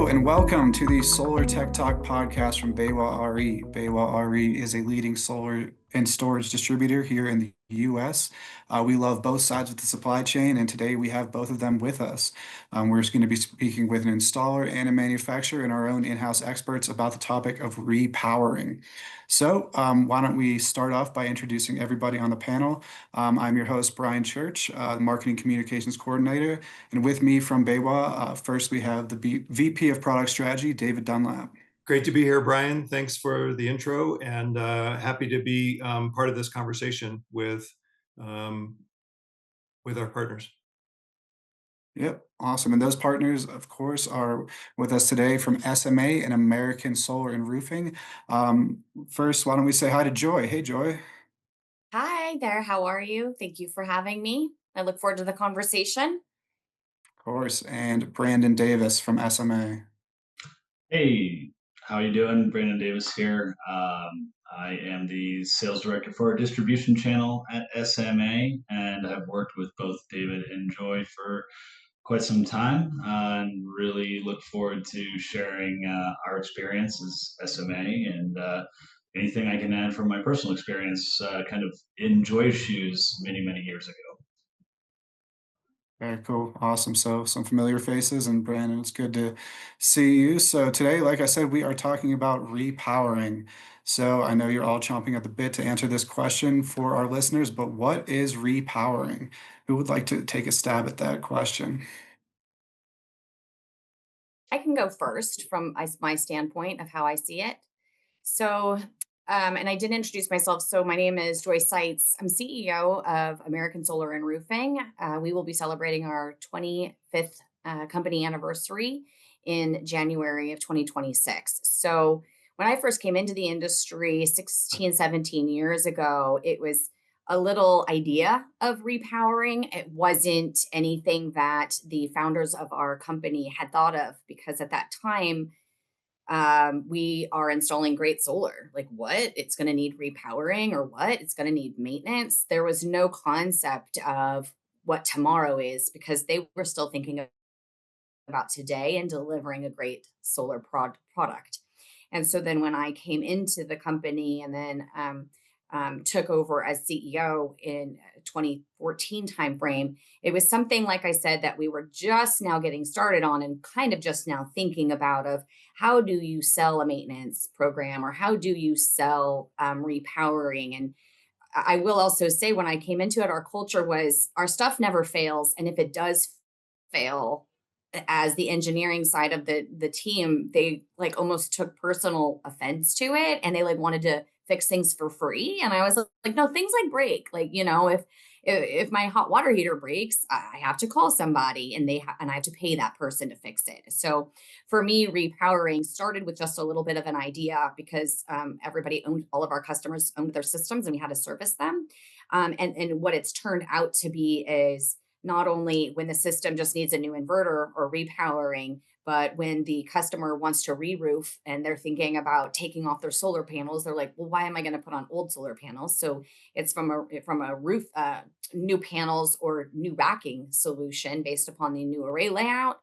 and welcome to the Solar Tech Talk podcast from BayWa RE. BayWa RE is a leading solar and storage distributor here in the US. We love both sides of the supply chain, and today we have both of them with us. We're just going to be speaking with an installer and a manufacturer and our own in-house experts about the topic of repowering. So, why don't we start off by introducing everybody on the panel? I'm your host, Brian Church, Marketing Communications Coordinator. And with me from BayWa, first we have the VP of Product Strategy, David Dunlap. Great to be here, Brian. Thanks for the intro, and happy to be part of this conversation um, with our partners. Yep, awesome. And those partners, of course, are with us today from SMA and American Solar and Roofing. First, why don't we say hi to Joy? Hey, Joy. Hi there. How are you? Thank you for having me. I look forward to the conversation. Of course, and Brandon Davis from SMA. Hey, how you doing? Brandon Davis here. I am the sales director for our distribution channel at SMA, and I've worked with both David and Joy for quite some time, and really look forward to sharing our experience as SMA and anything I can add from my personal experience, kind of in Joy's shoes many years ago. Very cool. Awesome. So some familiar faces, and Brandon, it's good to see you. So today, like I said, we are talking about repowering. So I know you're all chomping at the bit to answer this question for our listeners, but what is repowering? Who would like to take a stab at that question? I can go first from my standpoint of how I see it. So, and I didn't introduce myself. So, my name is Joy Seitz. I'm CEO of American Solar and Roofing. We will be celebrating our 25th company anniversary in January of 2026. So, when I first came into the industry 16, 17 years ago, it was a little idea of repowering. It wasn't anything that the founders of our company had thought of because at that time, we are installing great solar. Like, what? It's going to need repowering or what? It's going to need maintenance. There was no concept of what tomorrow is because they were still thinking about today and delivering a great solar product. And so then when I came into the company and then took over as CEO in 2014 timeframe, it was something like I said that we were just now getting started on and kind of just now thinking about of how do you sell a maintenance program or how do you sell repowering. And I will also say when I came into it, our culture was our stuff never fails, and if it does fail, as the engineering side of the team, they like almost took personal offense to it and they like wanted to fix things for free. And I was like, no, things like break. Like, if my hot water heater breaks, I have to call somebody and and I have to pay that person to fix it. So for me, repowering started with just a little bit of an idea because everybody owned, all of our customers owned their systems and we had to service them. And what it's turned out to be is not only when the system just needs a new inverter or repowering, but when the customer wants to re-roof and they're thinking about taking off their solar panels, they're like, well, why am I going to put on old solar panels? So it's from a roof, new panels or new racking solution based upon the new array layout,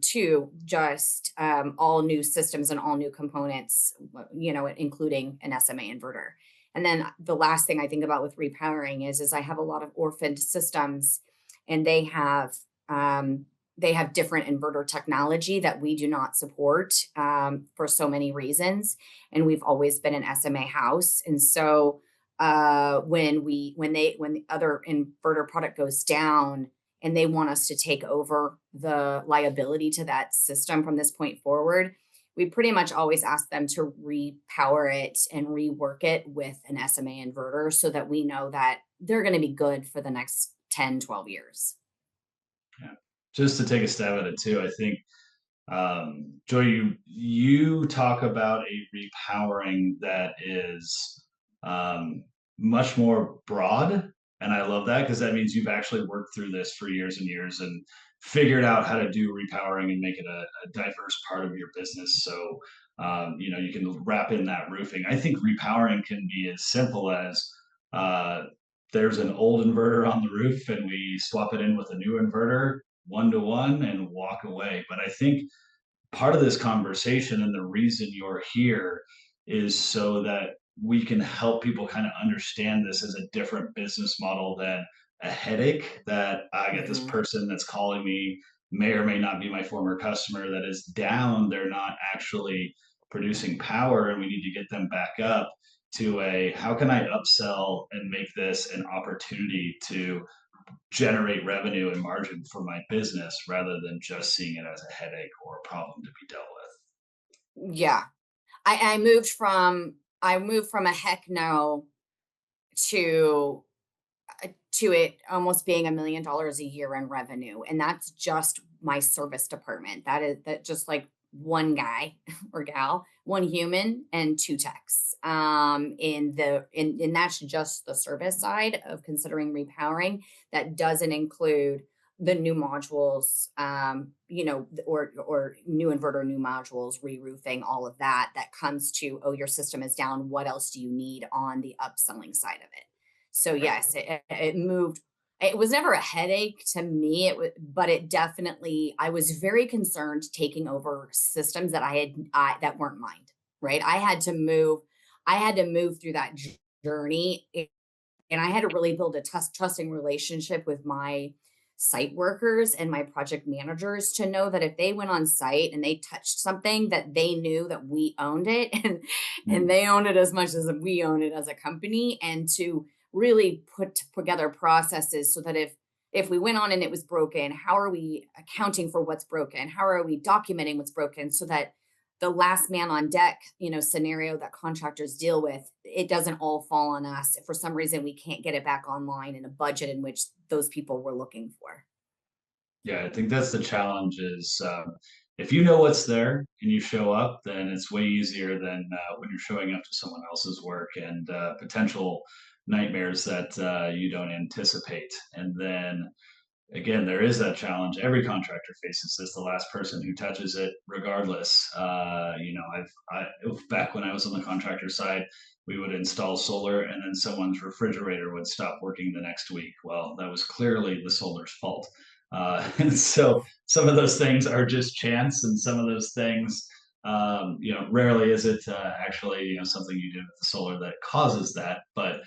to just all new systems and all new components, including an SMA inverter. And then the last thing I think about with repowering is I have a lot of orphaned systems, and they have different inverter technology that we do not support for so many reasons. And we've always been an SMA house. And so when the other inverter product goes down and they want us to take over the liability to that system from this point forward, we pretty much always ask them to repower it and rework it with an SMA inverter so that we know that they're going to be good for the next 10, 12 years. Yeah. Just to take a stab at it too, I think, Joy, you talk about a repowering that is much more broad. And I love that because that means you've actually worked through this for years and years and figured out how to do repowering and make it a diverse part of your business. So, you can wrap in that roofing. I think repowering can be as simple as uh, there's an old inverter on the roof and we swap it in with a new inverter 1-to-1 and walk away. But I think part of this conversation and the reason you're here is so that we can help people kind of understand this as a different business model than a headache that I get this Mhm. person that's calling me may or may not be my former customer that is down. They're not actually producing power, and we need to get them back up to a how can I upsell and make this an opportunity to generate revenue and margin for my business rather than just seeing it as a headache or a problem to be dealt with. Yeah. I moved from a heck no to to it almost being $1 million a year in revenue. And that's just my service department. That just like one guy or gal, one human and two techs. And that's just the service side of considering repowering. That doesn't include the new modules, or new inverter, new modules, re-roofing, all of that. That comes to, oh, your system is down. What else do you need on the upselling side of it? So yes, it moved. It was never a headache to me. But it definitely. I was very concerned taking over systems that that weren't mine. Right. I had to move. I had to move through that journey, and I had to really build a trusting relationship with my site workers and my project managers to know that if they went on site and they touched something, that they knew that we owned it, and Mm. they owned it as much as we own it as a company, and to really put together processes so that if we went on and it was broken, how are we accounting for what's broken? How are we documenting what's broken so that the last man on deck, scenario that contractors deal with, it doesn't all fall on us if for some reason we can't get it back online in a budget in which those people were looking for. Yeah, I think that's the challenge is if you know what's there and you show up, then it's way easier than when you're showing up to someone else's work and potential nightmares that you don't anticipate. And then again, there is that challenge. Every contractor faces this. The last person who touches it, regardless. Back when I was on the contractor side, we would install solar, and then someone's refrigerator would stop working the next week. Well, that was clearly the solar's fault. And so some of those things are just chance, and some of those things, rarely is it actually something you did with the solar that causes that, but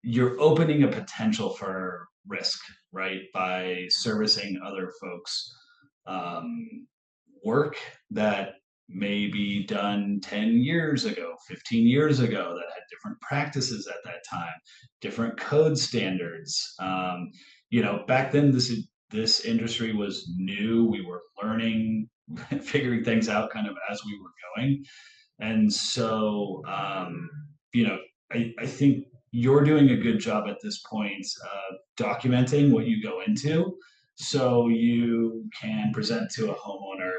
you're opening a potential for risk, right? By servicing other folks' um, work that may be done 10 years ago, 15 years ago, that had different practices at that time, different code standards. Back then, this industry was new. We were learning, figuring things out kind of as we were going. And so, you know, I think you're doing a good job at this point documenting what you go into so you can present to a homeowner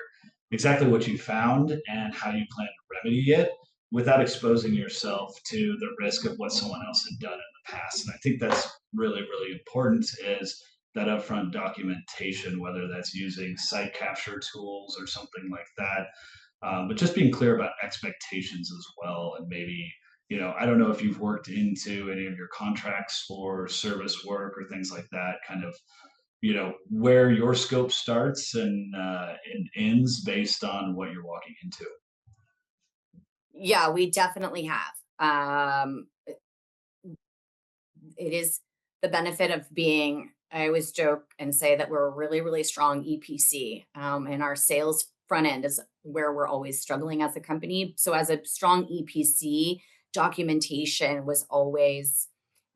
exactly what you found and how you plan to remedy it without exposing yourself to the risk of what someone else had done in the past. And I think that's really, really important is that upfront documentation, whether that's using site capture tools or something like that, but just being clear about expectations as well. And maybe, I don't know if you've worked into any of your contracts for service work or things like that, kind of, where your scope starts and ends based on what you're walking into. Yeah, we definitely have. It is the benefit of being, I always joke and say that we're a really, really strong EPC, and our sales front end is where we're always struggling as a company. So as a strong EPC, documentation was always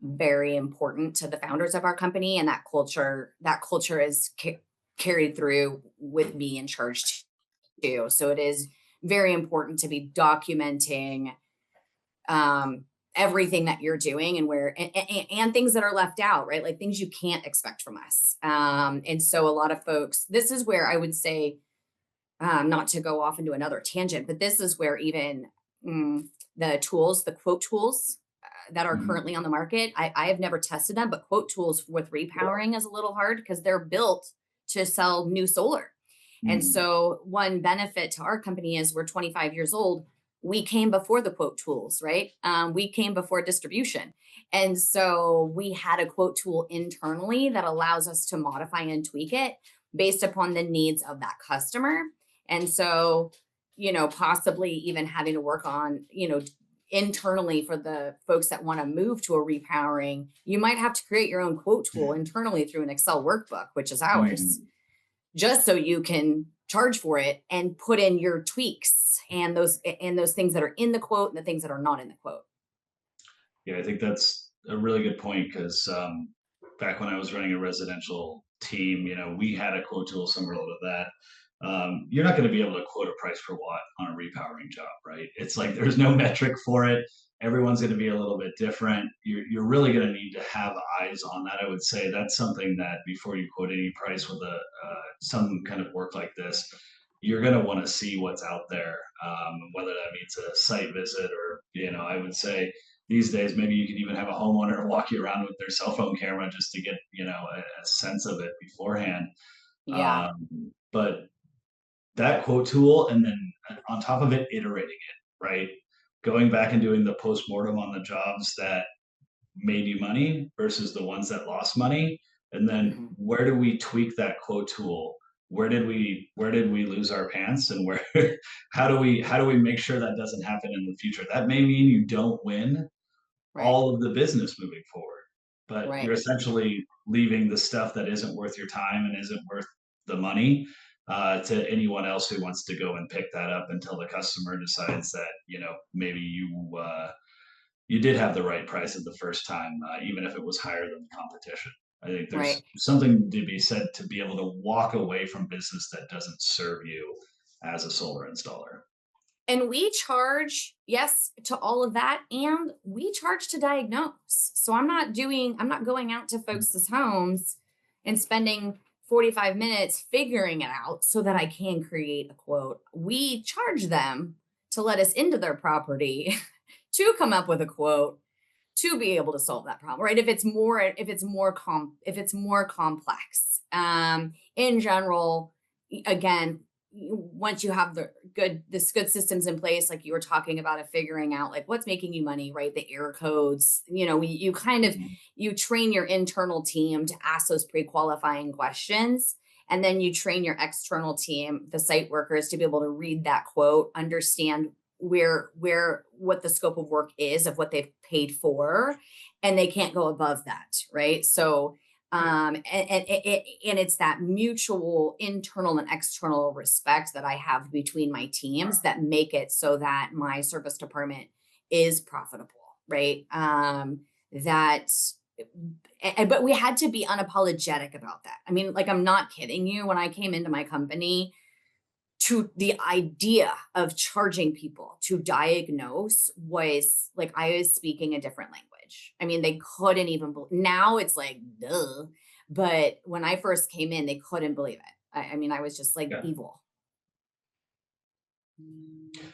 very important to the founders of our company, and that culture is carried through with me in charge too. So it is very important to be documenting um, everything that you're doing, and and things that are left out, right? Like things you can't expect from us. And so a lot of folks, this is where I would say, not to go off into another tangent, but this is where even the quote tools that are Mhm. currently on the market, I have never tested them, but quote tools with repowering is a little hard because they're built to sell new solar. And Mhm. so one benefit to our company is we're 25 years old. We came before the quote tools, right? We came before distribution. And so we had a quote tool internally that allows us to modify and tweak it based upon the needs of that customer. And so, possibly even having to work on, internally for the folks that want to move to a repowering, you might have to create your own quote tool internally through an Excel workbook, which is ours, just so you can charge for it and put in your tweaks and those things that are in the quote and the things that are not in the quote. Yeah, I think that's a really good point because back when I was running a residential team, we had a quote tool similar to that. You're not going to be able to quote a price per watt on a repowering job, right? It's like there's no metric for it. Everyone's going to be a little bit different. You're really going to need to have eyes on that. I would say that's something that before you quote any price with a some kind of work like this, you're going to want to see what's out there, whether that means a site visit or, I would say these days, maybe you can even have a homeowner walk you around with their cell phone camera just to get, a sense of it beforehand. Yeah. But that quote tool, and then on top of it, iterating it, right? Going back and doing the postmortem on the jobs that made you money versus the ones that lost money. And then where do we tweak that quote tool? Where did we lose our pants, and where how do we make sure that doesn't happen in the future? That may mean you don't win Right. all of the business moving forward, but you're Right. essentially leaving the stuff that isn't worth your time and isn't worth the money to anyone else who wants to go and pick that up until the customer decides that maybe you did have the right price at the first time, even if it was higher than the competition. I think there's Right. something to be said to be able to walk away from business that doesn't serve you as a solar installer. And we charge, yes, to all of that. And we charge to diagnose. So I'm not going out to folks' homes and spending 45 minutes figuring it out so that I can create a quote. We charge them to let us into their property to come up with a quote to be able to solve that problem, right? If it's more complex. In general, again, once you have this good systems in place, like you were talking about, of figuring out like what's making you money, right? The error codes, you kind of, you train your internal team to ask those pre-qualifying questions. And then you train your external team, the site workers, to be able to read that quote, understand what the scope of work is of what they've paid for, and they can't go above that, right? So and it's that mutual internal and external respect that I have between my teams that make it so that my service department is profitable, right? But we had to be unapologetic about that. I mean, like, I'm not kidding you. When I came into my company, to the idea of charging people to diagnose was like I was speaking a different language. I mean, they couldn't even now it's like duh, but when I first came in, they couldn't believe it. I mean, I was just like Yeah. evil.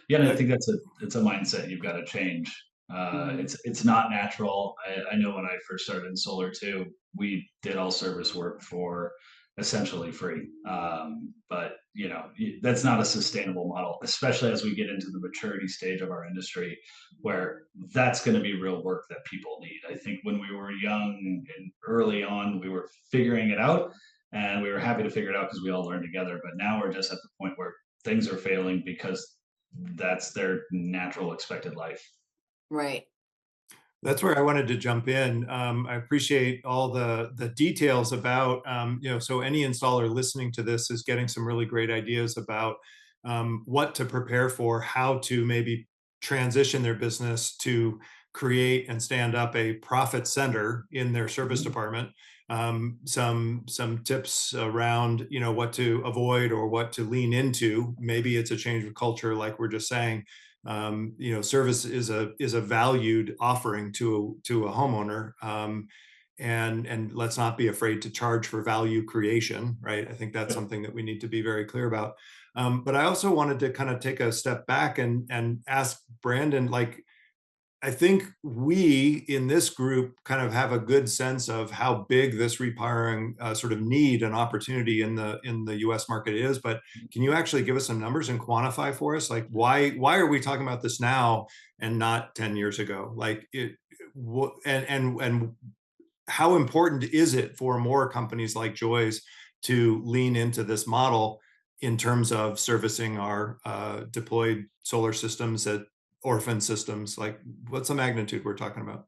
Yeah, and I think it's a mindset you've got to change. It's not natural. I know when I first started in solar too, we did all service work for essentially free. But that's not a sustainable model, especially as we get into the maturity stage of our industry, where that's going to be real work that people need. I think when we were young and early on, we were figuring it out, and we were happy to figure it out because we all learned together. But now we're just at the point where things are failing because that's their natural expected life. Right. That's where I wanted to jump in. I appreciate all the details about, so any installer listening to this is getting some really great ideas about what to prepare for, how to maybe transition their business to create and stand up a profit center in their service department. Some tips around, what to avoid or what to lean into. Maybe it's a change of culture, like we're just saying. Service is a valued offering to a homeowner, and let's not be afraid to charge for value creation, right? I think that's something that we need to be very clear about. But I also wanted to kind of take a step back and ask Brandon, like, I think we in this group kind of have a good sense of how big this repowering sort of need and opportunity in the U.S. market is. But can you actually give us some numbers and quantify for us, like why are we talking about this now and not 10 years ago? Like and how important is it for more companies like Joy's to lean into this model in terms of servicing our deployed solar systems at orphan systems? Like, what's the magnitude we're talking about?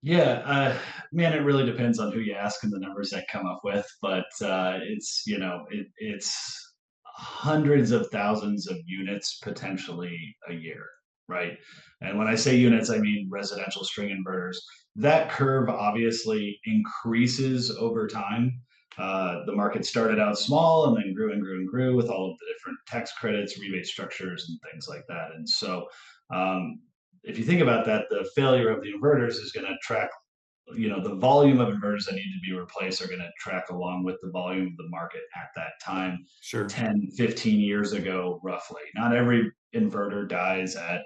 Yeah, man, it really depends on who you ask and the numbers that come up with, but it's it's hundreds of thousands of units potentially a year, right? And when I say units, I mean residential string inverters. That curve obviously increases over time. The market started out small and then grew and grew and grew with all of the different tax credits, rebate structures, and things like that. And so, um, if you think about that, the failure of the inverters is going to track, the volume of inverters that need to be replaced are going to track along with the volume of the market at that time, Sure. 10, 15 years ago, roughly. Not every inverter dies at,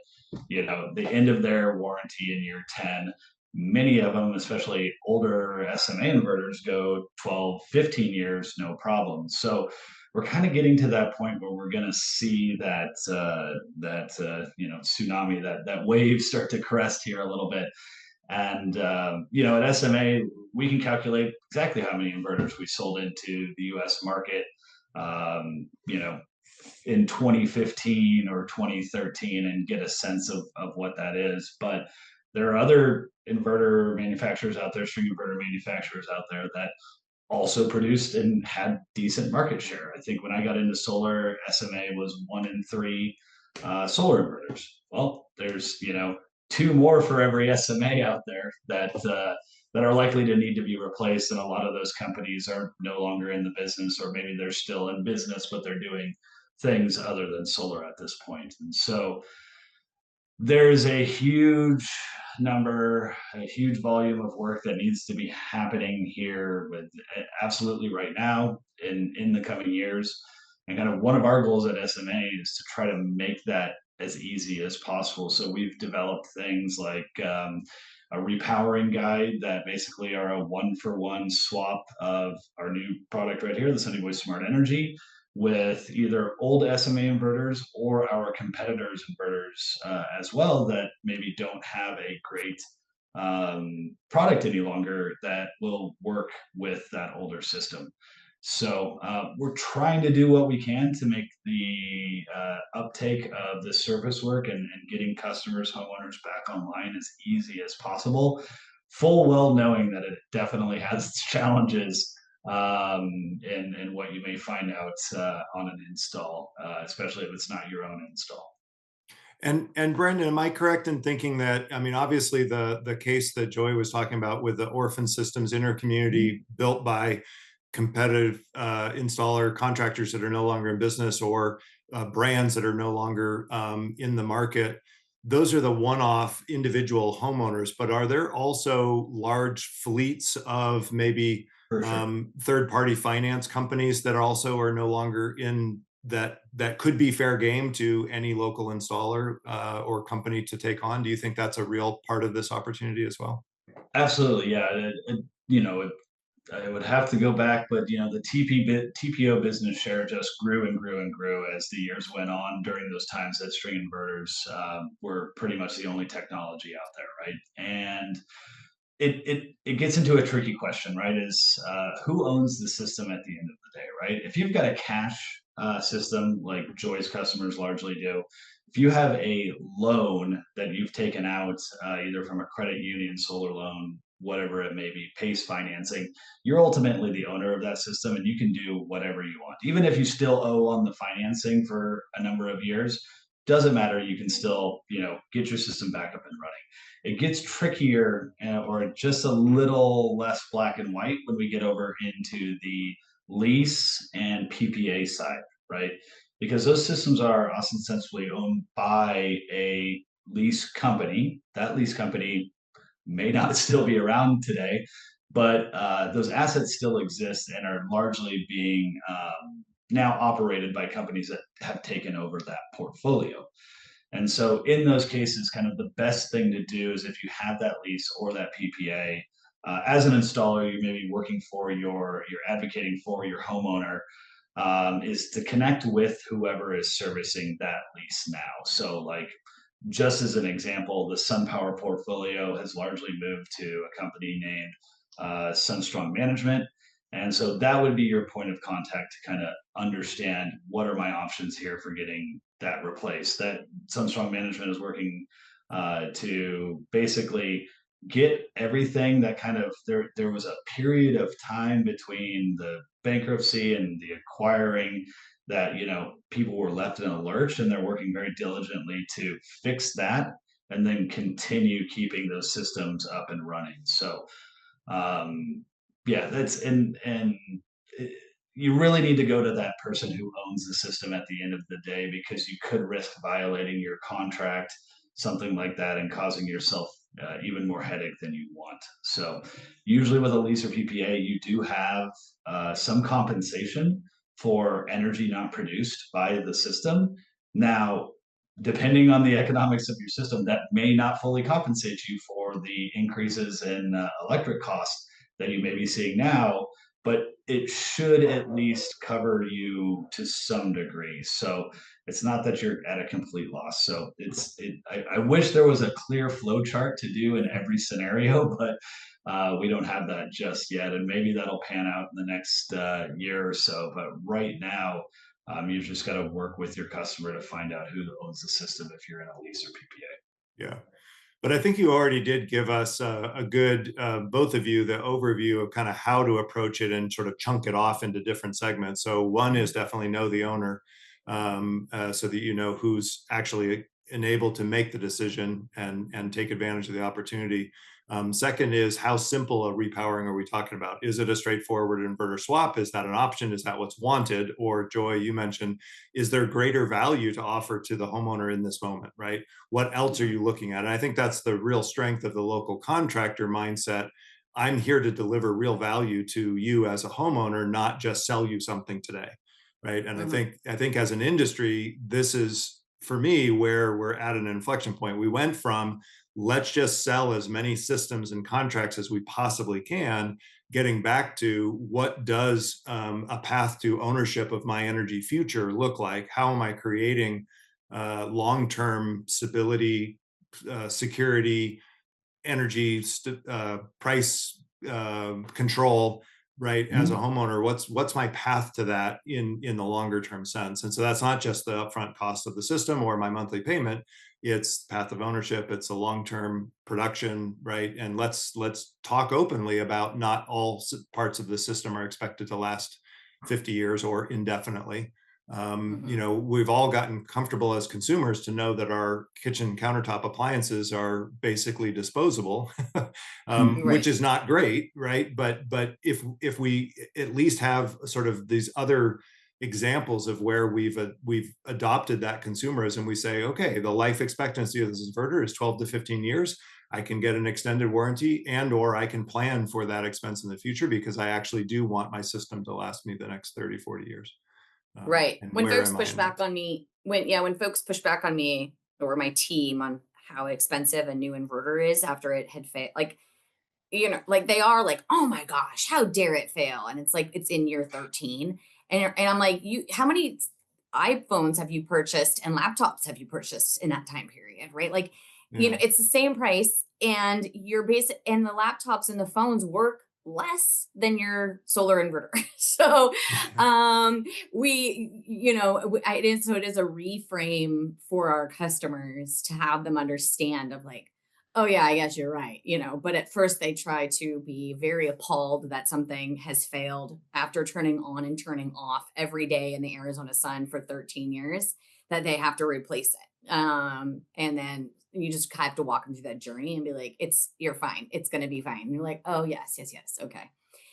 the end of their warranty in year 10. Many of them, especially older SMA inverters, go 12, 15 years, no problem. So we're kind of getting to that point where we're going to see that tsunami, that wave start to crest here a little bit. And at SMA, we can calculate exactly how many inverters we sold into the U.S. market. Um, you know, in 2015 or 2013 and get a sense of what that is. But there are other inverter manufacturers out there, string inverter manufacturers out there that also produced and had decent market share. I think when I got into solar, SMA was 1 in 3 solar inverters. Well, there's two more for every SMA out there that are likely to need to be replaced, and a lot of those companies are no longer in the business, or maybe they're still in business, but they're doing things other than solar at this point. And so there's a huge number, a huge volume of work that needs to be happening here with absolutely right now in the coming years. And kind of one of our goals at SMA is to try to make that as easy as possible. So we've developed things like a repowering guide that basically are a 1-for-1 swap of our new product right here, the Sunny Boy Smart Energy, with either old SMA inverters or our competitors' inverters as well that maybe don't have a great product any longer that will work with that older system. So we're trying to do what we can to make the uptake of the service work and getting customers, homeowners back online as easy as possible, full well knowing that it definitely has its challenges and what you may find out on an install, especially if it's not your own install. And Brendan, am I correct in thinking that, I mean, obviously the case that Joy was talking about with the orphan systems intercommunity built by competitive installer contractors that are no longer in business, or brands that are no longer in the market, those are the one-off individual homeowners, but are there also large fleets of maybe For sure. third-party finance companies that also are no longer in that could be fair game to any local installer or company to take on? Do you think that's a real part of this opportunity as well? Absolutely, yeah. I would have to go back, but the TPO business share just grew and grew and grew as the years went on. During those times that string inverters were pretty much the only technology out there, right? And it gets into a tricky question, right? Is who owns the system at the end of the day, right? If you've got a cash system like Joy's customers largely do, if you have a loan that you've taken out either from a credit union, solar loan, whatever it may be, PACE financing, you're ultimately the owner of that system, and you can do whatever you want, even if you still owe on the financing for a number of years. Doesn't matter. You can still get your system back up and running. It gets trickier or just a little less black and white when we get over into the lease and PPA side, right? Because those systems are ostensibly owned by a lease company. That lease company may not still be around today, but those assets still exist and are largely being now operated by companies that have taken over that portfolio. And so in those cases, kind of the best thing to do is if you have that lease or that PPA, as an installer, you may be working for you're advocating for your homeowner, is to connect with whoever is servicing that lease now. So like, just as an example, the SunPower portfolio has largely moved to a company named SunStrong Management. And so that would be your point of contact to kind of understand what are my options here for getting that replaced. That SunStrong Management is working to basically get everything that kind of there was a period of time between the bankruptcy and the acquiring that people were left in a lurch, and they're working very diligently to fix that and then continue keeping those systems up and running. So yeah, that's and it- you really need to go to that person who owns the system at the end of the day, because you could risk violating your contract, something like that, and causing yourself even more headache than you want. So usually with a lease or PPA, you do have some compensation for energy not produced by the system. Now, depending on the economics of your system, that may not fully compensate you for the increases in electric costs that you may be seeing now, but it should at least cover you to some degree. So it's not that you're at a complete loss. So I wish there was a clear flow chart to do in every scenario, but we don't have that just yet. And maybe that'll pan out in the next year or so. But right now, you've just got to work with your customer to find out who owns the system if you're in a lease or PPA. Yeah. But I think you already did give us a good, both of you, the overview of kind of how to approach it and sort of chunk it off into different segments. So one is definitely know the owner, so that you know who's actually enabled to make the decision and take advantage of the opportunity. Second is, how simple a repowering are we talking about? Is it a straightforward inverter swap? Is that an option? Is that what's wanted? Or Joy, you mentioned, is there greater value to offer to the homeowner in this moment, right? What else are you looking at? And I think that's the real strength of the local contractor mindset. I'm here to deliver real value to you as a homeowner, not just sell you something today, right? And I think as an industry, this is, for me, where we're at an inflection point. We went from let's just sell as many systems and contracts as we possibly can, getting back to what does a path to ownership of my energy future look like? How am I creating long-term stability, security, energy, price control, right? As a homeowner, what's my path to that in the longer term sense? And so that's not just the upfront cost of the system or my monthly payment. It's path of ownership. It's a long-term production, right? And let's talk openly about not all parts of the system are expected to last 50 years or indefinitely. We've all gotten comfortable as consumers to know that our kitchen countertop appliances are basically disposable, which is not great, right? But if we at least have sort of these other examples of where we've adopted that consumerism, we say, okay, the life expectancy of this inverter is 12 to 15 years. I can get an extended warranty, and or I can plan for that expense in the future because I actually do want my system to last me the next 30, 40 years. Right. And When where folks am I push in back that? on me, when folks push back on me or my team on how expensive a new inverter is after it had failed, like, like they are like, oh my gosh, how dare it fail? And it's like, it's in year 13. And I'm like, how many iPhones have you purchased and laptops have you purchased in that time period? Right. Like, Yeah. it's the same price, and your basic, and the laptops and the phones work less than your solar inverter. So, it is a reframe for our customers to have them understand of like, oh yeah, I guess you're right, but at first they try to be very appalled that something has failed after turning on and turning off every day in the Arizona sun for 13 years, that they have to replace it. And then you just have to walk them through that journey and be like, you're fine. It's going to be fine. And you're like, oh yes, yes, yes. Okay.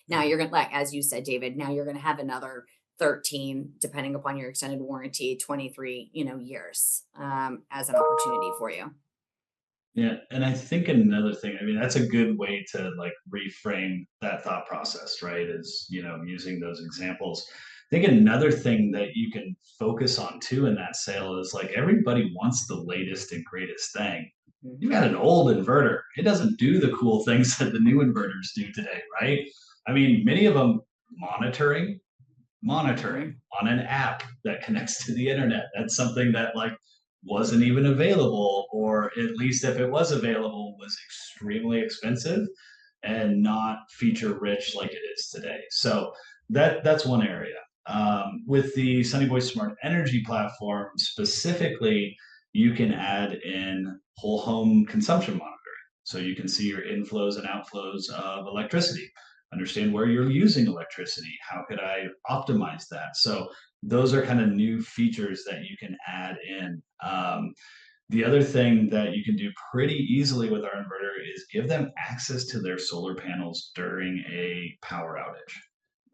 Now you're going to, like, as you said, David, now you're going to have another 13, depending upon your extended warranty, 23, years, as an opportunity for you. Yeah, and I think another thing, I mean, that's a good way to like reframe that thought process, right? Is, using those examples. I think another thing that you can focus on too in that sale is like everybody wants the latest and greatest thing. You've got an old inverter. It doesn't do the cool things that the new inverters do today, right? I mean, many of them monitoring on an app that connects to the internet. That's something that like wasn't even available, or at least if it was available, was extremely expensive. and not feature rich like it is today. So that's one area. With the Sunny Boy Smart Energy platform specifically, you can add in whole home consumption monitoring. So you can see your inflows and outflows of electricity, understand where you're using electricity. How could I optimize that? So those are kind of new features that you can add in. The other thing that you can do pretty easily with our inverter is give them access to their solar panels during a power outage,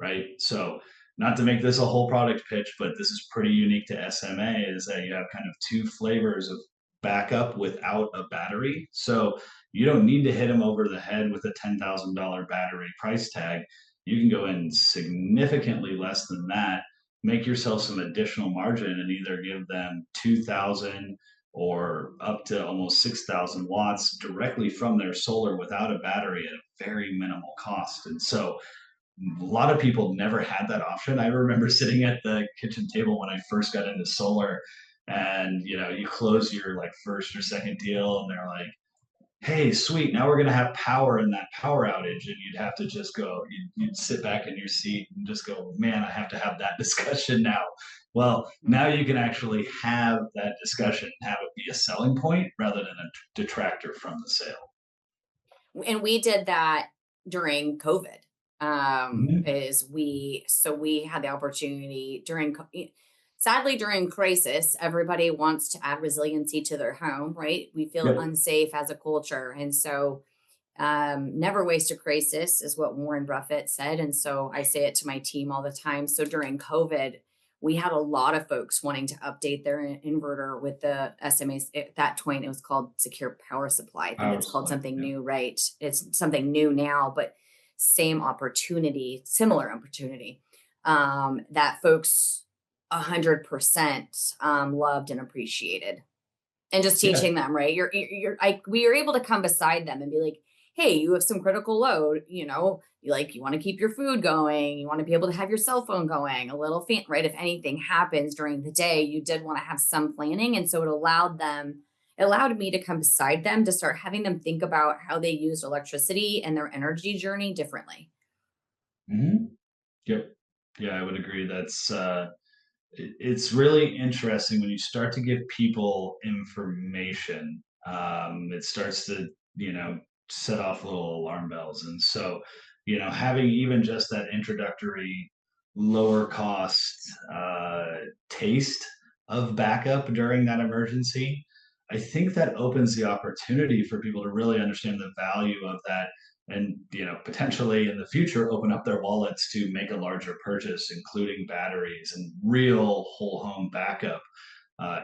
right? So not to make this a whole product pitch, but this is pretty unique to SMA, is that you have kind of two flavors of backup without a battery. So you don't need to hit them over the head with a $10,000 battery price tag. You can go in significantly less than that, make yourself some additional margin, and either give them 2,000 or up to almost 6,000 watts directly from their solar without a battery at a very minimal cost. And so a lot of people never had that option. I remember sitting at the kitchen table when I first got into solar, and you close your like first or second deal and they're like, hey, sweet, now we're going to have power in that power outage. And you'd have to just go, you'd sit back in your seat and just go, man, I have to have that discussion now. Well, now you can actually have that discussion, have it be a selling point rather than a detractor from the sale. And we did that during COVID. Mhm. We had the opportunity sadly during crisis, everybody wants to add resiliency to their home, right? We feel Yep. unsafe as a culture. And so never waste a crisis is what Warren Buffett said. And so I say it to my team all the time. So during COVID, we had a lot of folks wanting to update their inverter with the SMAs. At that point, it was called Secure Power Supply. I think Power it's called supply. something Yeah. new, right? It's something new now, but similar opportunity that folks 100% loved and appreciated. And just Yeah. teaching them, right? We are able to come beside them and be like, hey, you have some critical load, you want to keep your food going, you want to be able to have your cell phone going, a little fan, right? If anything happens during the day, you did want to have some planning. And so it allowed me to come beside them to start having them think about how they used electricity and their energy journey differently. Mhm. Yep. Yeah, I would agree. It's really interesting when you start to give people information. It starts to, you know, set off little alarm bells. And so, having even just that introductory lower cost taste of backup during that emergency, I think that opens the opportunity for people to really understand the value of that, and potentially in the future open up their wallets to make a larger purchase, including batteries and real whole home backup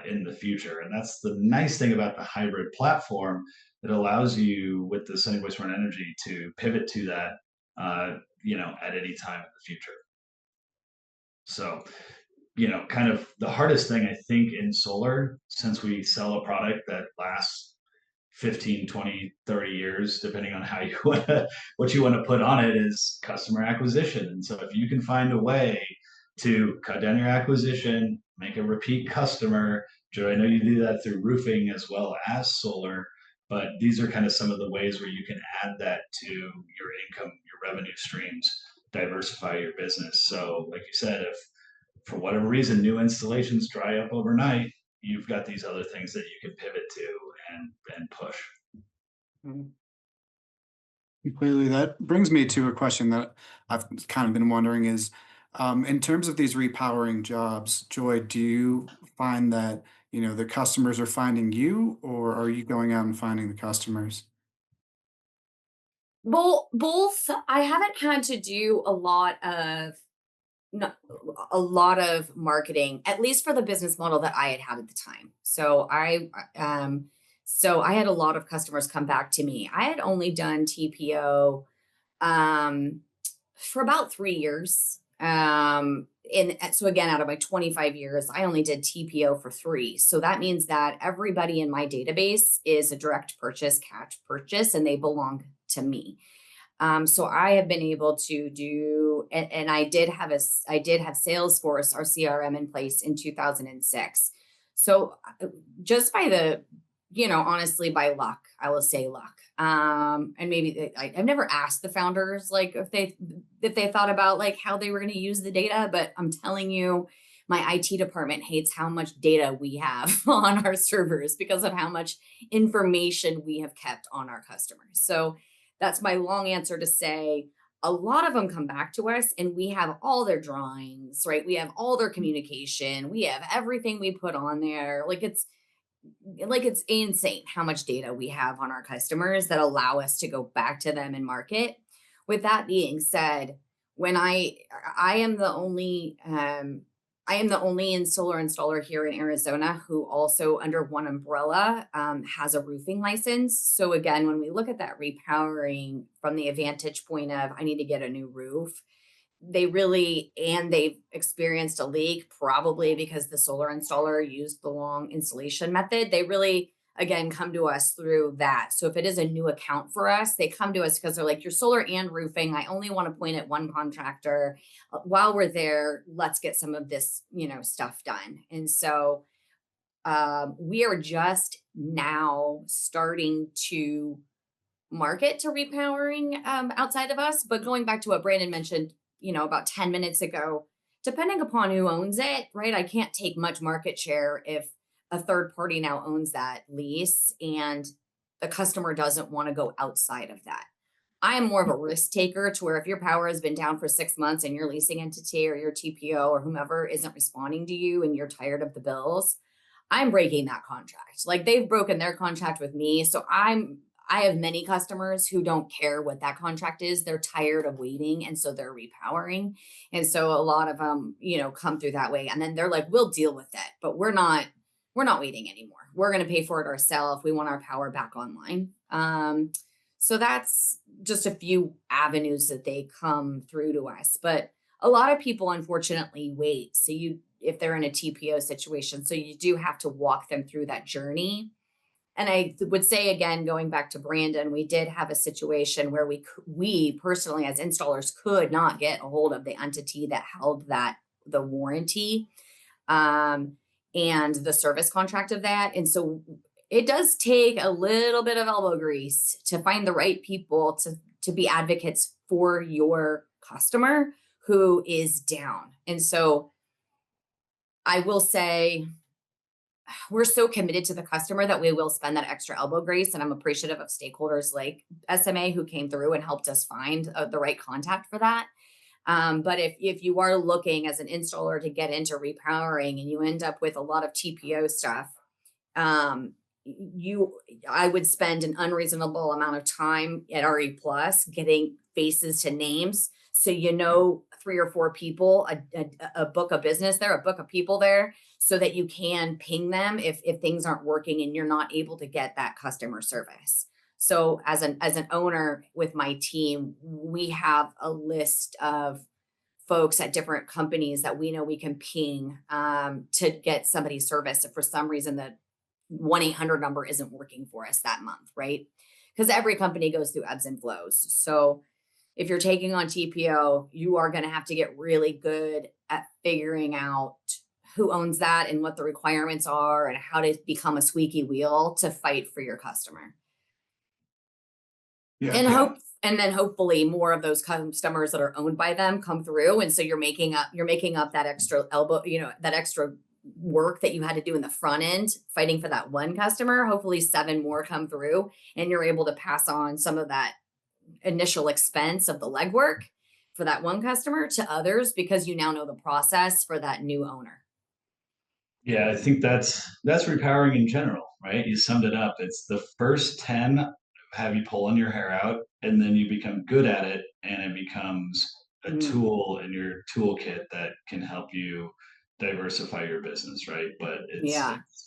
in the future. And that's the nice thing about the hybrid platform. It allows you with the Sunny Boy Smart Energy to pivot to that at any time in the future. So kind of the hardest thing I think in solar, since we sell a product that lasts 15, 20, 30 years, depending on how you want to, what you want to put on it, is customer acquisition. And so if you can find a way to cut down your acquisition, make a repeat customer, Joe, I know you do that through roofing as well as solar, but these are kind of some of the ways where you can add that to your income, your revenue streams, diversify your business. So like you said, if for whatever reason new installations dry up overnight, you've got these other things that you can pivot to and push. Mhm. Completely. That brings me to a question that I've kind of been wondering is, in terms of these repowering jobs, Joy, do you find that, the customers are finding you, or are you going out and finding the customers? Both. I haven't had to do no, a lot of marketing, at least for the business model that I had at the time. So I had a lot of customers come back to me. I had only done TPO um, for about 3 years. So again, out of my 25 years, I only did TPO for 3. So that means that everybody in my database is a direct purchase, cash purchase, and they belong to me. So I have been able to do, and I did have Salesforce, our CRM, in place in 2006. So just by honestly, by luck. I will say luck. And maybe I've never asked the founders like if they thought about like how they were going to use the data, but I'm telling you, my IT department hates how much data we have on our servers because of how much information we have kept on our customers. So that's my long answer to say a lot of them come back to us and we have all their drawings, right? We have all their communication. We have everything we put on there. It's insane how much data we have on our customers that allow us to go back to them and market. With that being said, when I am the only solar installer here in Arizona who also under one umbrella has a roofing license. So again, when we look at that repowering from the vantage point of I need to get a new roof, they've experienced a leak probably because the solar installer used the long installation method. They really again come to us through that. So if it is a new account for us, they come to us because they're like, you're solar and roofing. I only want to point at one contractor. While we're there, let's get some of this, stuff done. And so we are just now starting to market to repowering outside of us. But going back to what Brandon mentioned, about 10 minutes ago, depending upon who owns it, right? I can't take much market share if a third party now owns that lease and the customer doesn't want to go outside of that. I am more of a risk taker to where if your power has been down for 6 months and your leasing entity or your TPO or whomever isn't responding to you and you're tired of the bills, I'm breaking that contract. Like they've broken their contract with me. So I have many customers who don't care what that contract is. They're tired of waiting. And so they're repowering. And so a lot of them, come through that way. And then they're like, we'll deal with it, but we're not waiting anymore. We're going to pay for it ourselves. We want our power back online. So that's just a few avenues that they come through to us. But a lot of people unfortunately wait. So if they're in a TPO situation, so you do have to walk them through that journey. And I would say again, going back to Brandon, we did have a situation where we personally as installers could not get a hold of the entity that held the warranty and the service contract of that. And so it does take a little bit of elbow grease to find the right people to be advocates for your customer who is down. And so I will say we're so committed to the customer that we will spend that extra elbow grease. And I'm appreciative of stakeholders like SMA who came through and helped us find the right contact for that. But if you are looking as an installer to get into repowering and you end up with a lot of TPO stuff, I would spend an unreasonable amount of time at RE Plus getting faces to names. So, 3 or 4 people, a book of business there, a book of people there, so that you can ping them if things aren't working and you're not able to get that customer service. So as an owner with my team, we have a list of folks at different companies that we know we can ping to get somebody service if for some reason the 1-800 number isn't working for us that month, right? Because every company goes through ebbs and flows. So if you're taking on TPO, you are going to have to get really good at figuring out who owns that and what the requirements are and how to become a squeaky wheel to fight for your customer. Yeah. And then hopefully more of those customers that are owned by them come through. And so you're making up that extra elbow, that extra work that you had to do in the front end, fighting for that one customer. Hopefully 7 more come through and you're able to pass on some of that initial expense of the legwork for that one customer to others because you now know the process for that new owner. Yeah, I think that's repowering in general, right? You summed it up. It's the first 10 have you pulling your hair out, and then you become good at it, and it becomes a tool in your toolkit that can help you diversify your business, right? But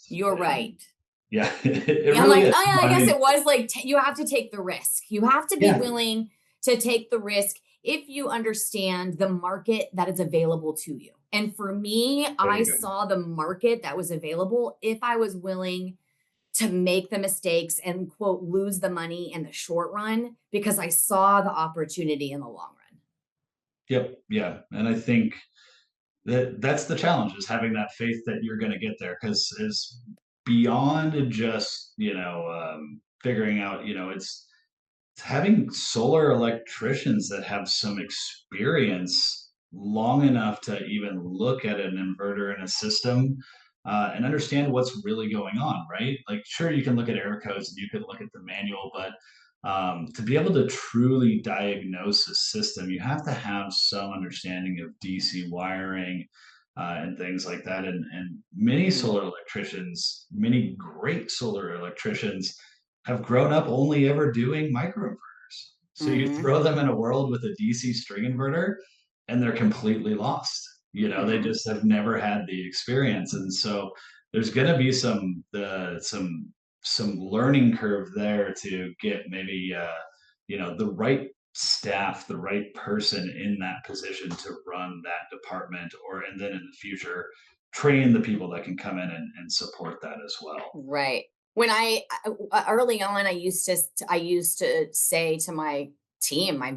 you're right. Yeah, it I'm really like, is. oh yeah, I guess it was like you have to take the risk. You have to be willing to take the risk if you understand the market that is available to you. And for me, I saw the market that was available if I was willing to make the mistakes and quote, lose the money in the short run because I saw the opportunity in the long run. Yep. Yeah. And I think that's the challenge is having that faith that you're going to get there. Because as beyond just, figuring out, it's having solar electricians that have some experience long enough to even look at an inverter in a system, and understand what's really going on, right? Like, sure, you can look at error codes and you can look at the manual, but to be able to truly diagnose a system, you have to have some understanding of DC wiring, and things like that. And many Mhm. solar electricians, many great solar electricians, have grown up only ever doing microinverters. So you Mhm. throw them in a world with a DC string inverter, and they're completely lost. They Mhm. just have never had the experience, and so there's going to be some learning curve there to get maybe the right staff, the right person in that position to run that department, and then in the future train the people that can come in and support that as well. Right. When early on, I used to say to my team, I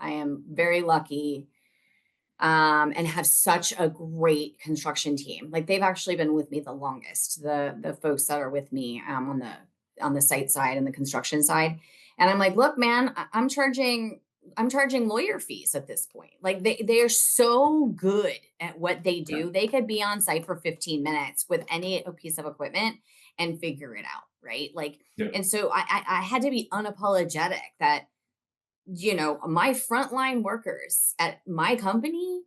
am very lucky, and have such a great construction team. Like they've actually been with me the longest. The folks that are with me, on the site side and the construction side. And I'm like, look, man, I'm charging lawyer fees at this point. Like they are so good at what they Yeah. do. They could be on site for 15 minutes with any piece of equipment and figure it out, right? Like, Yeah. and so I had to be unapologetic that, my frontline workers at my company,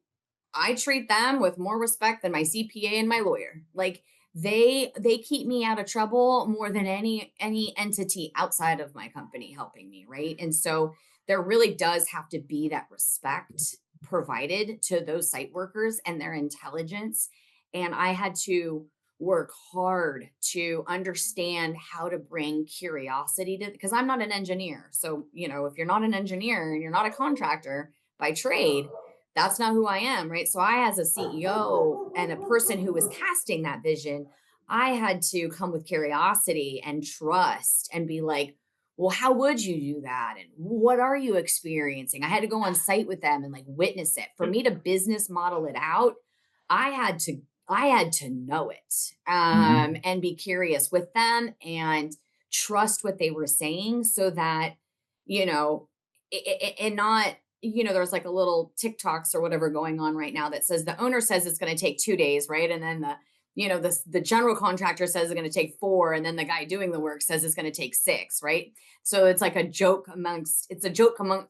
I treat them with more respect than my CPA and my lawyer. Like they keep me out of trouble more than any entity outside of my company helping me, right? And so there really does have to be that respect provided to those site workers and their intelligence. And I had to work hard to understand how to bring curiosity to, because I'm not an engineer. So, if you're not an engineer and you're not a contractor by trade, that's not who I am, right? So I, as a CEO and a person who was casting that vision, I had to come with curiosity and trust and be like, well, how would you do that? And what are you experiencing? I had to go on site with them and like witness it. For Yep. me to business model it out, I had to I had to know it, Mhm. and be curious with them and trust what they were saying so that, you know, and not, there's like a little TikToks or whatever going on right now that says the owner says it's going to take 2 days, right? And then the general contractor says it's going to take 4, and then the guy doing the work says it's going to take 6, right? So it's a joke amongst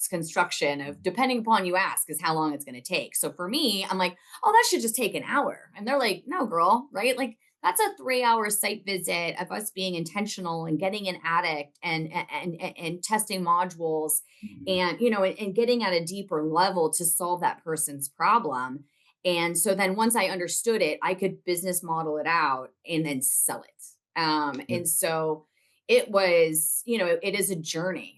construction of, depending upon you ask, is how long it's going to take. So for me, I'm like, oh, that should just take an hour. And they're like, no, girl, right? Like that's a 3-hour site visit of us being intentional and getting an addict and testing modules Mhm. and, and getting at a deeper level to solve that person's problem. And so then once I understood it, I could business model it out and then sell it. Yeah. And so it was, it is a journey.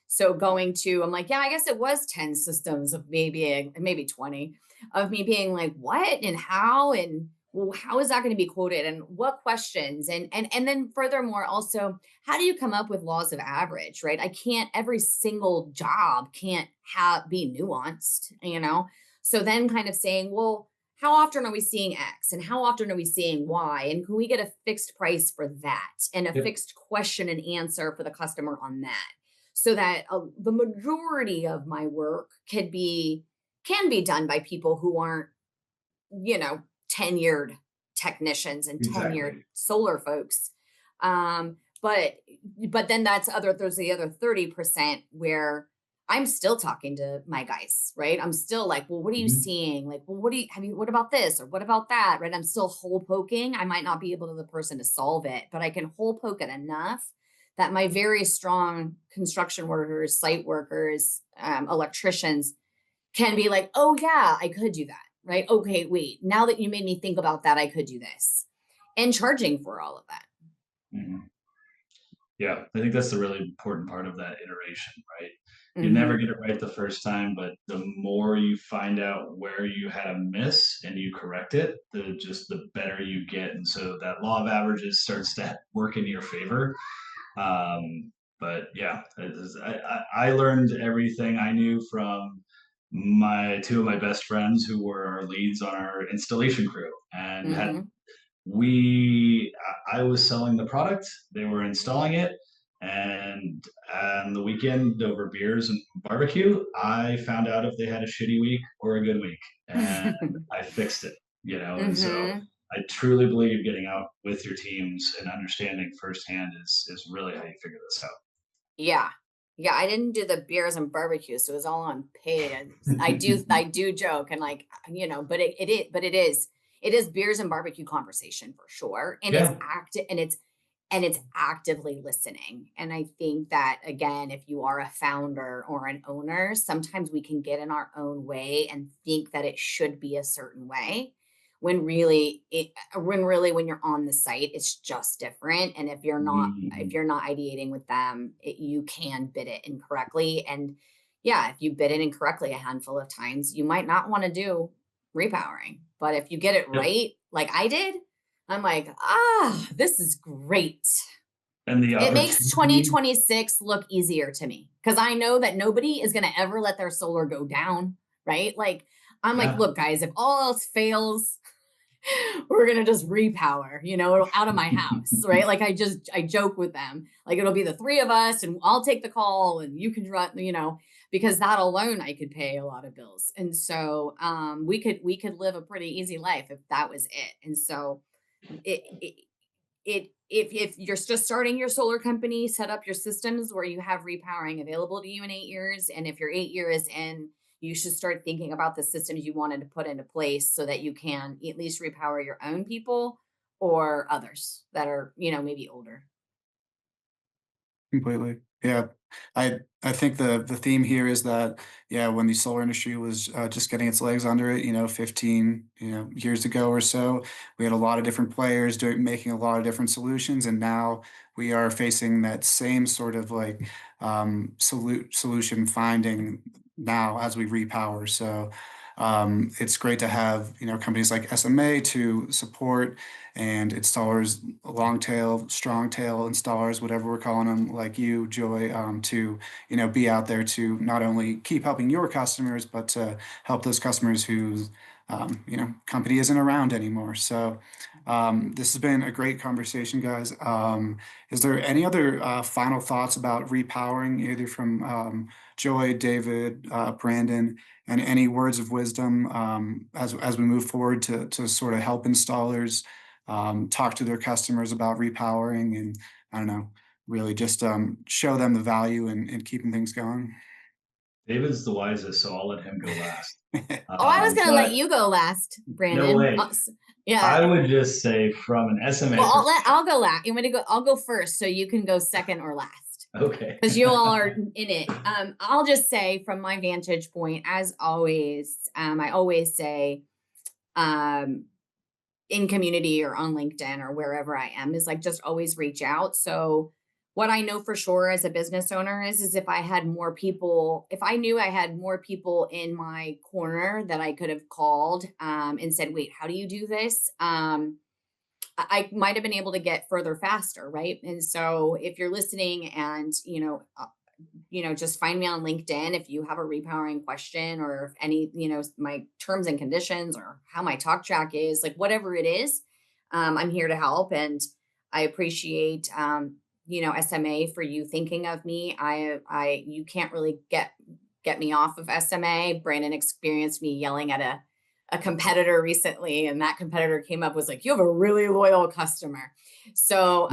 So going to, I'm like, yeah, I guess it was 10 systems of maybe 20 of me being like, what and how, and well, how is that going to be quoted and what questions? And then furthermore, also, how do you come up with laws of average, right? I can't, every single job can't be nuanced. So then kind of saying, well, how often are we seeing X and how often are we seeing Y? And can we get a fixed price for that and a Yep. fixed question and answer for the customer on that? So that the majority of my work can be done by people who aren't, tenured technicians and tenured Exactly. solar folks. But then there's the other 30% where I'm still talking to my guys, right? I'm still like, well, what are you Mhm. seeing? Like, well, what about this or what about that? Right. I'm still hole poking. I might not be able to the person to solve it, but I can hole poke it enough that my very strong construction workers, site workers, electricians can be like, oh yeah, I could do that. Right. Okay, wait. Now that you made me think about that, I could do this. And charging for all of that. Mhm. Yeah, I think that's the really important part of that iteration, right? You never Hmm. get it right the first time, but the more you find out where you had a miss and you correct it, the better you get. And so that law of averages starts to work in your favor. But yeah, I learned everything I knew from my two of my best friends who were our leads on our installation crew and had Hmm. I was selling the product, they were installing it, and on the weekend over beers and barbecue, I found out if they had a shitty week or a good week, and I fixed it, and so Hmm. I truly believe getting out with your teams and understanding firsthand is really how you figure this out. Yeah. Yeah, I didn't do the beers and barbecue, so it was all unpaid. And I do joke and like, but it is beers and barbecue conversation for sure. And it's Yeah. active and it's actively listening. And I think that again, if you are a founder or an owner, sometimes we can get in our own way and think that it should be a certain way when you're on the site it's just different. And if Mhm. you're not ideating with them you can bid it incorrectly. And yeah, if you bid it incorrectly a handful of times you might not want to do repowering, but if you get it Yep. right like I did, I'm like, this is great. And the It makes opportunity. 2026 look easier to me because I know that nobody is going to ever let their solar go down, right? Like, I'm like, Yeah. look, guys, if all else fails, we're gonna just repower, out of my house, right? Like I joke with them, like it'll be the three of us, and I'll take the call, and you can run, because that alone I could pay a lot of bills, and so we could live a pretty easy life if that was it, and so it, it if you're just starting your solar company, set up your systems where you have repowering available to you in 8 years. And if you're 8 years in, you should start thinking about the systems you wanted to put into place so that you can at least repower your own people or others that are, maybe older. Completely. Yeah. I think the theme here is that, yeah, when the solar industry was just getting its legs under it, 15, years ago or so, we had a lot of different players making a lot of different solutions, and now we are facing that same sort of like solution finding now as we repower. So it's great to have, companies like SMA to support and installers, long tail, strong tail installers, whatever we're calling them, like you, Joy, to be out there to not only keep helping your customers, but to help those customers whose company isn't around anymore. So this has been a great conversation, guys. Is there any other final thoughts about repowering, either from Joy, David, Brandon? And any words of wisdom as we move forward to sort of help installers talk to their customers about repowering, and I don't know, really just show them the value and keeping things going. David's the wisest, so I'll let him go last. Oh, I was gonna let But you go last, no Brandon. way. Yeah. I would just say from an SMA Well, perspective. I'll go last. You want me to go? I'll go first, so you can go second or last, Okay. because you all are in it. I'll just say from my vantage point, as always, I always say, um, in community or on LinkedIn or wherever I am, is like just always reach out. So what I know for sure as a business owner is if if I knew I had more people in my corner that I could have called and said, wait, how do you do this? I might have been able to get further faster, right? And so if you're listening and just find me on LinkedIn if you have a repowering question, or if any, my terms and conditions or how my talk track is, like whatever it is, I'm here to help. And I appreciate, SMA for you thinking of me. You can't really get me off of SMA. Brandon experienced me yelling at a competitor recently, and that competitor came up was like, you have a really loyal customer. So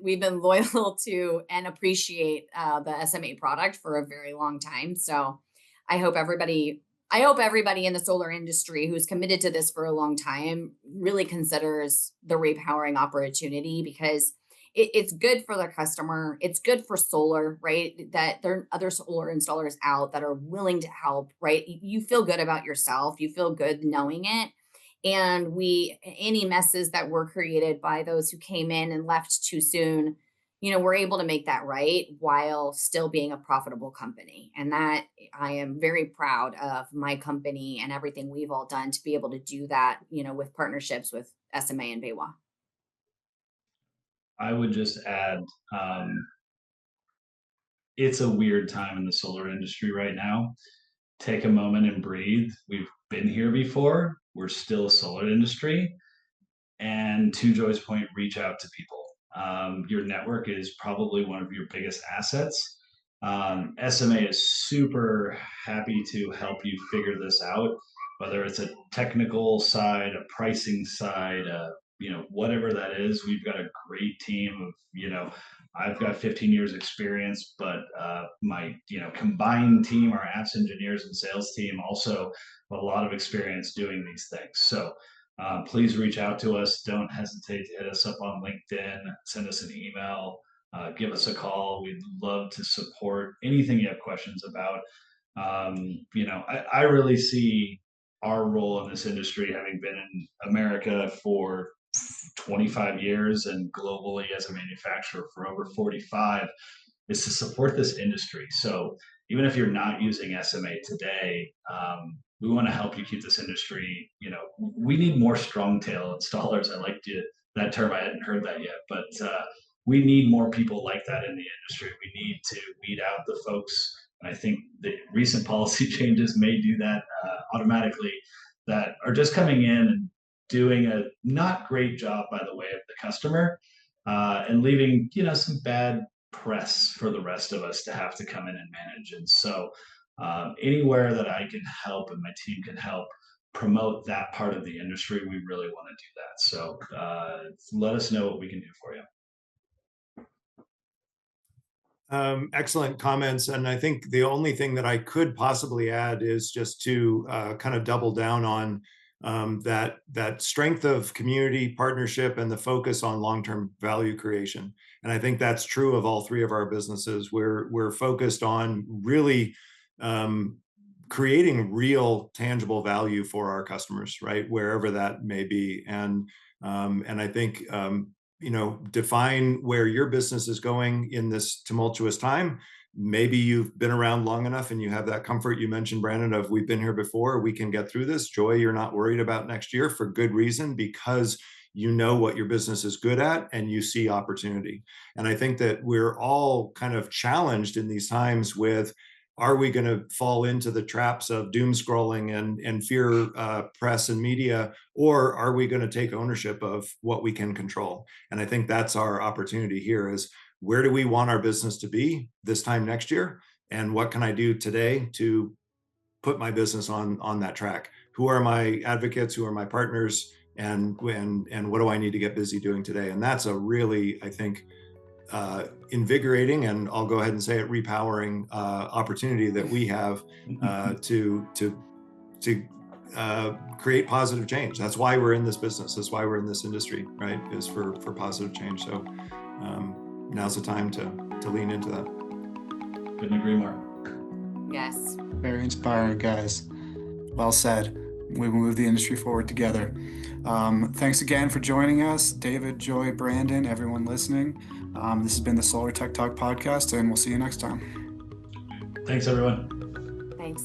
we've been loyal to and appreciate the SMA product for a very long time. So I hope everybody, I hope everybody in the solar industry who's committed to this for a long time really considers the repowering opportunity, because it's good for the customer. It's good for solar, right? That there are other solar installers out that are willing to help, right? You feel good about yourself. You feel good knowing it. And any messes that were created by those who came in and left too soon, we're able to make that right while still being a profitable company. And that I am very proud of my company and everything we've all done to be able to do that, with partnerships with SMA and BayWa. I would just add, it's a weird time in the solar industry right now. Take a moment and breathe. We've been here before. We're still a solar industry. And to Joy's point, reach out to people. Your network is probably one of your biggest assets. SMA is super happy to help you figure this out, whether it's a technical side, a pricing side, whatever that is. We've got a great team of, I've got 15 years experience, but my, combined team, our apps engineers and sales team, also a lot of experience doing these things. So please reach out to us. Don't hesitate to hit us up on LinkedIn, send us an email, give us a call. We'd love to support anything you have questions about. I really see our role in this industry, having been in America for 25 years and globally as a manufacturer for over 45, is to support this industry. So even if you're not using SMA today, we want to help you keep this industry. We need more strong tail installers. I liked that term. I hadn't heard that yet, but we need more people like that in the industry. We need to weed out the folks. And I think the recent policy changes may do that automatically, that are just coming in and doing a not great job, by the way, of the customer, and leaving some bad press for the rest of us to have to come in and manage. And so anywhere that I can help and my team can help promote that part of the industry, we really want to do that. So let us know what we can do for you. Excellent comments. And I think the only thing that I could possibly add is just to kind of double down on that strength of community partnership and the focus on long-term value creation. And I think that's true of all three of our businesses. We're focused on really creating real tangible value for our customers, right, wherever that may be. And I think define where your business is going in this tumultuous time. Maybe you've been around long enough and you have that comfort you mentioned, Brandon, of we've been here before, we can get through this. Joy, you're not worried about next year for good reason, because you know what your business is good at and you see opportunity. And I think that we're all kind of challenged in these times with, are we going to fall into the traps of doom scrolling and fear press and media, or are we going to take ownership of what we can control? And I think that's our opportunity here, is where do we want our business to be this time next year? And what can I do today to put my business on that track? Who are my advocates? Who are my partners? And what do I need to get busy doing today? And that's a really, I think, invigorating, and I'll go ahead and say it, repowering opportunity that we have to create positive change. That's why we're in this business. That's why we're in this industry, right? Is for positive change. So now's the time to lean into that. Couldn't agree more. Yes. Very inspiring, guys. Well said. We will move the industry forward together. Thanks again for joining us, David, Joy, Brandon, everyone listening. This has been the Solar Tech Talk podcast, and we'll see you next time. Thanks, everyone. Thanks.